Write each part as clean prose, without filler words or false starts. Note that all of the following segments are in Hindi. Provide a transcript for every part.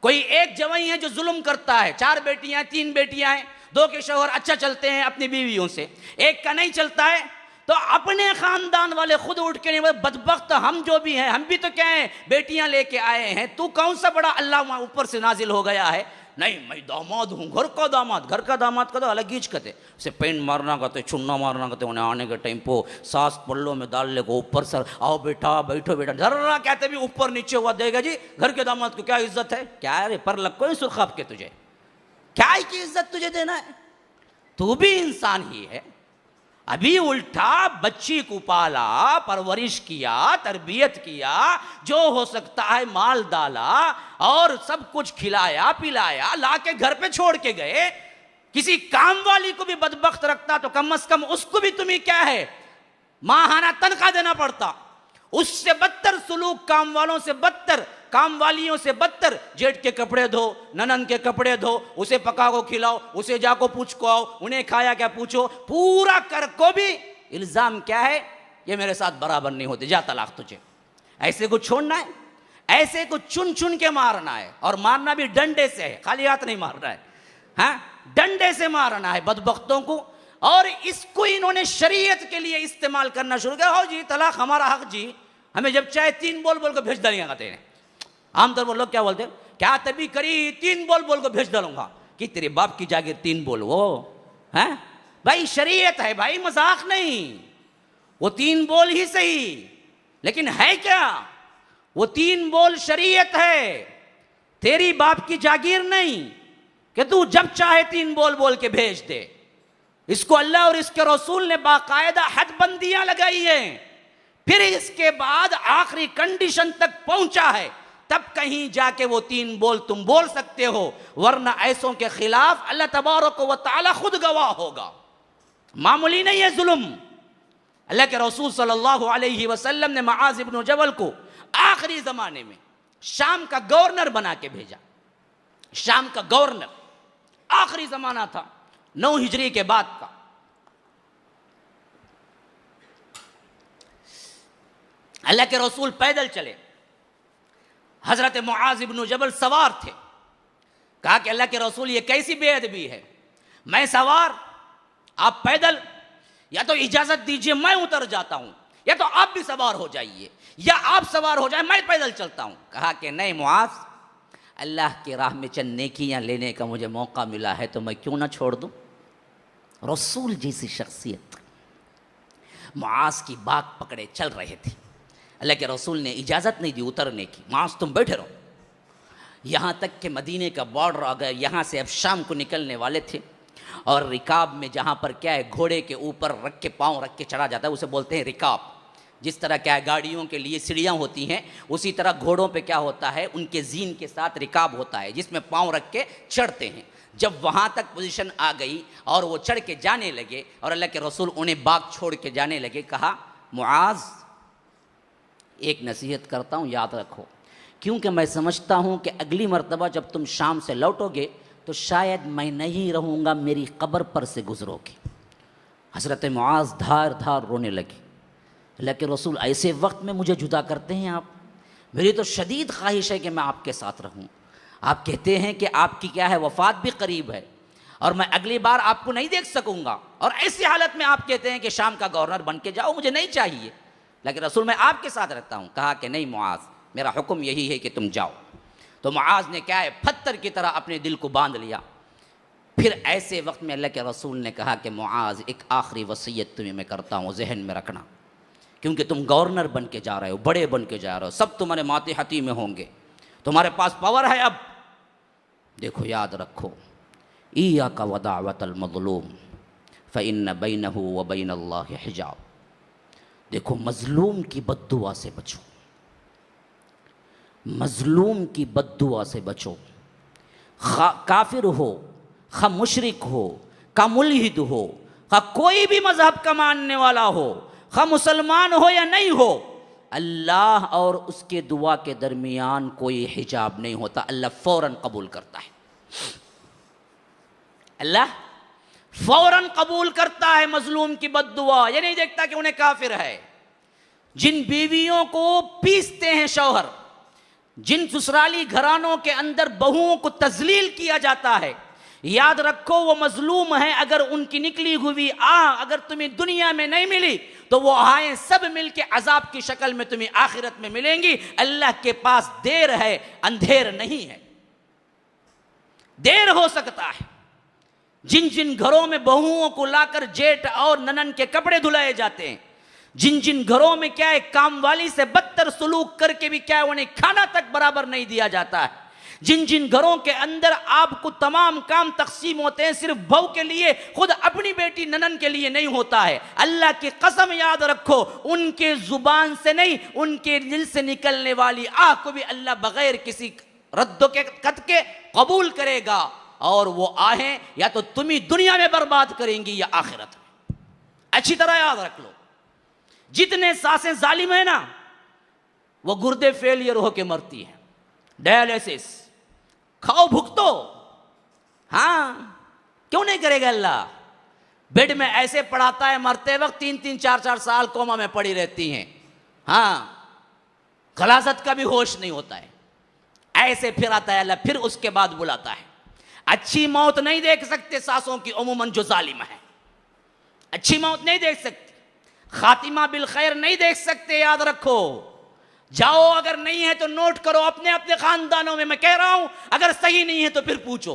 कोई एक जवाई है जो जुल्म करता है, 4 बेटियां 3 बेटियां हैं, 2 के शौहर अच्छा चलते हैं अपनी बीवियों से, एक का नहीं चलता है, तो अपने खानदान वाले खुद उठ के नहीं बोले बदबख्त हम जो भी हैं, हम भी तो क्या हैं, बेटियां लेके आए हैं, तू कौन सा बड़ा अल्लाह ऊपर से नाजिल हो गया है। नहीं मैं दामाद हूँ, घर का दामाद का तो अलग ही कहते, उसे पेंट मारना कहते, चुन्ना मारना कहते, उन्हें आने के टाइम को सास पल्लों में डाल ले को ऊपर सर, आओ बेटा बैठो बेटा, जर्रा कहते भी ऊपर नीचे हुआ देगा जी, घर के दामाद को क्या इज्जत है, क्या रे पर लग कोई सुरखाब के तुझे, क्या की इज्जत तुझे देना है, तू भी इंसान ही है। अभी उल्टा बच्ची को पाला, परवरिश किया, तरबियत किया, जो हो सकता है माल डाला और सब कुछ खिलाया पिलाया, लाके घर पे छोड़ के गए। किसी काम वाली को भी बदबख्त रखता तो कम से कम उसको भी तुम्हें क्या है, माहाना तनख्वाह देना पड़ता। उससे बदतर सुलूक काम वालों से बदतर, काम वालियों से बदतर, जेठ के कपड़े धो, ननन के कपड़े धो, उसे पका को खिलाओ, उसे जाको पूछ को आओ, उन्हें खाया क्या पूछो, पूरा कर को भी इल्जाम क्या है, ये मेरे साथ बराबर नहीं होते, जा तलाक तुझे। ऐसे को छोड़ना है, ऐसे को चुन चुन के मारना है, और मारना भी डंडे से है, खाली हाथ नहीं मारना है, हाँ डंडे से मारना है बदबख्तों को। और इसको इन्होंने शरीयत के लिए इस्तेमाल करना शुरू किया, हो जी तलाक हमारा हक जी, हमें जब चाहे 3 बोल बोल को भेज डालेंगे कहते हैं। आमतौर पर लोग क्या बोलते हैं, क्या तभी करी 3 बोल बोल को भेज डालूंगा, कि तेरे बाप की जागीर 3 बोल, वो है भाई शरीयत है भाई, मजाक नहीं, वो 3 बोल ही सही, लेकिन है क्या, वो 3 बोल शरीयत है, तेरी बाप की जागीर नहीं कि तू जब चाहे 3 बोल बोल के भेज दे। इसको अल्लाह और इसके रसूल ने बाकायदा हदबंदियां लगाई हैं, फिर इसके बाद आखिरी कंडीशन तक पहुंचा है, तब कहीं जाके वो 3 बोल तुम बोल सकते हो, वरना ऐसों के खिलाफ अल्लाह तबारक व तआला खुद गवाह होगा। मामूली नहीं है जुल्म। अल्लाह के रसूल सल्लल्लाहु अलैहि वसल्लम ने मुआज़ इब्न जबल को आखिरी जमाने में शाम का गवर्नर बना के भेजा। शाम का गवर्नर, आखिरी जमाना था 9 हिजरी के बाद का। अल्लाह के रसूल पैदल चले, हजरत मुआज़ इब्न जबल सवार थे। कहा कि अल्लाह के रसूल ये कैसी बेअदबी है, मैं सवार आप पैदल, या तो इजाजत दीजिए मैं उतर जाता हूं, या तो आप भी सवार हो जाइए, या आप सवार हो जाए मैं पैदल चलता हूं। कहा कि नहीं मुआज़, अल्लाह की राह में चंद नेकियां लेने का मुझे मौका मिला है तो मैं क्यों ना छोड़ दूं। रसूल जैसी शख्सियत मुआज़ की बात पकड़े चल रहे थे। अल्लाह के रसूल ने इजाज़त नहीं दी उतरने की, मुआज़ तुम बैठे रहो। यहाँ तक कि मदीने का बॉर्डर आ गया, यहाँ से अब शाम को निकलने वाले थे, और रिकाब में जहाँ पर क्या है घोड़े के ऊपर रख के पाँव रख के चढ़ा जाता है उसे बोलते हैं रिकाब। जिस तरह क्या है गाड़ियों के लिए सीढ़ियाँ होती हैं, उसी तरह घोड़ों पे क्या होता है उनके जीन के साथ रिकाब होता है जिसमें पाँव रख के चढ़ते हैं। जब वहाँ तक पोजीशन आ गई और वो चढ़ के जाने लगे और अल्लाह के रसूल उन्हें बाग छोड़ के जाने लगे, कहा मुआज़ एक नसीहत करता हूँ याद रखो, क्योंकि मैं समझता हूँ कि अगली मर्तबा जब तुम शाम से लौटोगे तो शायद मैं नहीं रहूँगा, मेरी कब्र पर से गुजरोगे। हज़रत मुआज़ धार धार रोने लगे। अल्लाह के रसूल ऐसे वक्त में मुझे जुदा करते हैं आप, मेरी तो शदीद ख्वाहिश है कि मैं आपके साथ रहूँ। आप कहते हैं कि आपकी क्या है वफ़ात भी करीब है और मैं अगली बार आपको नहीं देख सकूँगा, और ऐसी हालत में आप कहते हैं कि शाम का गवर्नर बन के जाओ, मुझे नहीं चाहिए, लेकिन रसूल मैं आपके साथ रहता हूँ। कहा कि नहीं मुआज़, मेरा हुक्म यही है कि तुम जाओ। तो मुआज़ ने क्या है पत्थर की तरह अपने दिल को बांध लिया। फिर ऐसे वक्त में अल्लाह के रसूल ने कहा कि मुआज़ एक आखिरी वसीयत तुम्हें मैं करता हूँ, जहन में रखना, क्योंकि तुम गवर्नर बन के जा रहे हो, बड़े बन के जा रहे हो, सब तुम्हारे माते हती में होंगे, तुम्हारे पास पावर है। अब देखो याद रखो, इय्याका व दाअवतल मज़लूम फ़इन्न बैनहु व बैनल्लाहि हिजाब। देखो मज़लूम की बद्दुआ से बचो, मज़लूम की बद्दुआ से बचो। खा काफिर हो, खा मुशरिक हो, खा मुल्हिद हो, खा कोई भी मज़हब का मानने वाला हो, खा मुसलमान हो या नहीं हो, अल्लाह और उसके दुआ के दरमियान कोई हिजाब नहीं होता। अल्लाह फ़ौरन कबूल करता है, अल्लाह फ़ौरन कबूल करता है मजलूम की बद्दुआ। ये नहीं देखता कि उन्हें काफिर है। जिन बीवियों को पीसते हैं शौहर, जिन ससुराली घरानों के अंदर बहुओं को तजलील किया जाता है, याद रखो वो मजलूम है। अगर उनकी निकली हुई अगर तुम्हें दुनिया में नहीं मिली तो वो आए सब मिलके अजाब की शक्ल में तुम्हें आखिरत में मिलेंगी। अल्लाह के पास देर है, अंधेर नहीं है। देर हो सकता है। जिन जिन घरों में बहुओं को लाकर जेठ और ननन के कपड़े धुलाए जाते हैं, जिन जिन घरों में क्या है काम वाली से बदतर सलूक करके भी क्या है उन्हें खाना तक बराबर नहीं दिया जाता है, जिन जिन घरों के अंदर आपको तमाम काम तकसीम होते हैं सिर्फ बहू के लिए, खुद अपनी बेटी ननन के लिए नहीं होता है, अल्लाह की कसम याद रखो उनके जुबान से नहीं उनके दिल से निकलने वाली आह को भी अल्लाह बगैर किसी रद्दो के कद के कबूल करेगा। और वो आहें या तो तुम्हें दुनिया में बर्बाद करेंगी या आखिरत में। अच्छी तरह याद रख लो, जितने सासें जालिम है ना वो गुर्दे फेलियर होके मरती हैं, डायलिसिस खाओ भुगतो। हाँ क्यों नहीं करेगा अल्लाह? बेड में ऐसे पड़ाता है मरते वक्त 3-3 4-4 साल कोमा में पड़ी रहती हैं। हाँ गलाजत का भी होश नहीं होता है, ऐसे फिर आता है अल्लाह, फिर उसके बाद बुलाता है। अच्छी मौत नहीं देख सकते सासों की अमूमन जो जालिम है, अच्छी मौत नहीं देख सकते, खातिमा बिल खैर नहीं देख सकते। याद रखो, जाओ अगर नहीं है तो नोट करो अपने अपने खानदानों में। मैं कह रहा हूं अगर सही नहीं है तो फिर पूछो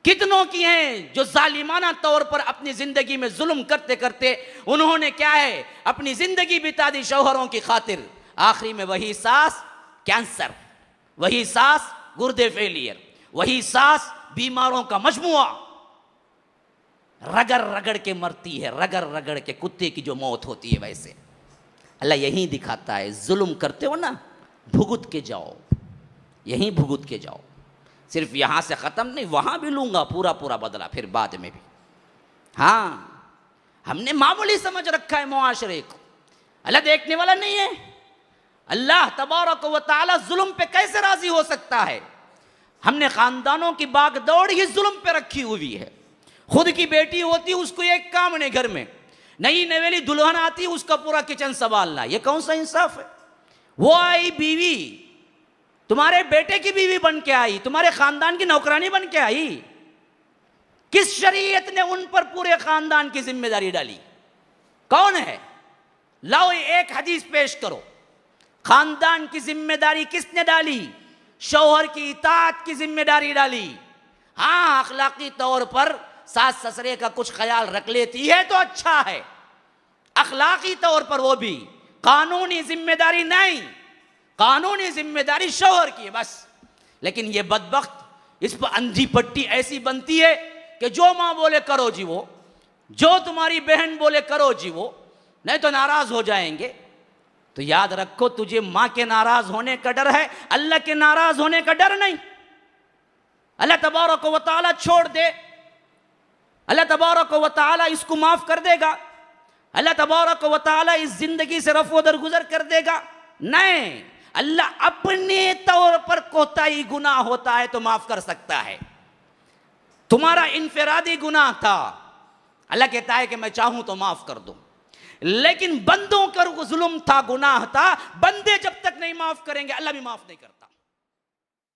कितनों की हैं जो जालिमाना तौर पर अपनी जिंदगी में जुल्म करते करते उन्होंने क्या है अपनी जिंदगी बिता दी शौहरों की खातिर। आखिरी में वही सास कैंसर, वही सास गुर्दे फेलियर, वही सास बीमारों का मजमुआ, रगड़ रगड़ के मरती है, रगड़ रगड़ के कुत्ते की जो मौत होती है। वैसे अल्लाह यही दिखाता है, जुल्म करते हो ना भुगत के जाओ, यहीं भुगत के जाओ। सिर्फ यहां से खत्म नहीं, वहां भी लूंगा पूरा पूरा बदला फिर बाद में भी। हाँ हमने मामूली समझ रखा है मुआशरे को, अल्लाह देखने वाला नहीं है। अल्लाह तबारक व तआला जुल्म पे कैसे राजी हो सकता है? हमने खानदानों की बागदौड़ ही जुल्म पे रखी हुई है। खुद की बेटी होती उसको एक काम नहीं, घर में नई नवेली दुल्हन आती उसका पूरा किचन संभालना, ये कौन सा इंसाफ है? वो आई बीवी, तुम्हारे बेटे की बीवी बन के आई, तुम्हारे खानदान की नौकरानी बन के आई। किस शरीयत ने उन पर पूरे खानदान की जिम्मेदारी डाली? कौन है? लाओ एक हदीस पेश करो। खानदान की जिम्मेदारी किसने डाली? शौहर की इताअत की जिम्मेदारी डाली। हाँ अखलाकी तौर पर सास ससुरे का कुछ ख्याल रख लेती है तो अच्छा है, अखलाकी तौर पर वो भी, कानूनी जिम्मेदारी नहीं, कानूनी जिम्मेदारी शौहर की है बस। लेकिन ये बदबख्त इस पर अंधी पट्टी ऐसी बनती है कि जो माँ बोले करो जी वो, जो तुम्हारी बहन बोले करो जी वो, नहीं तो नाराज हो जाएंगे। तो याद रखो तुझे माँ के नाराज होने का डर है, अल्लाह के नाराज होने का डर नहीं। अल्लाह तबारक व तआला छोड़ दे, अल्लाह तबारक व तआला इसको माफ कर देगा, अल्लाह तबारक व तआला इस जिंदगी से रफ़ो दरगुजर कर देगा? नहीं, अल्लाह अपने तौर पर कोताही गुनाह होता है तो माफ कर सकता है। तुम्हारा इनफरादी गुनाह था, अल्लाह कहता है कि मैं चाहूं तो माफ कर दूं, लेकिन बंदों का जुल्म था, गुनाह था, बंदे जब तक नहीं माफ करेंगे अल्लाह भी माफ नहीं करता।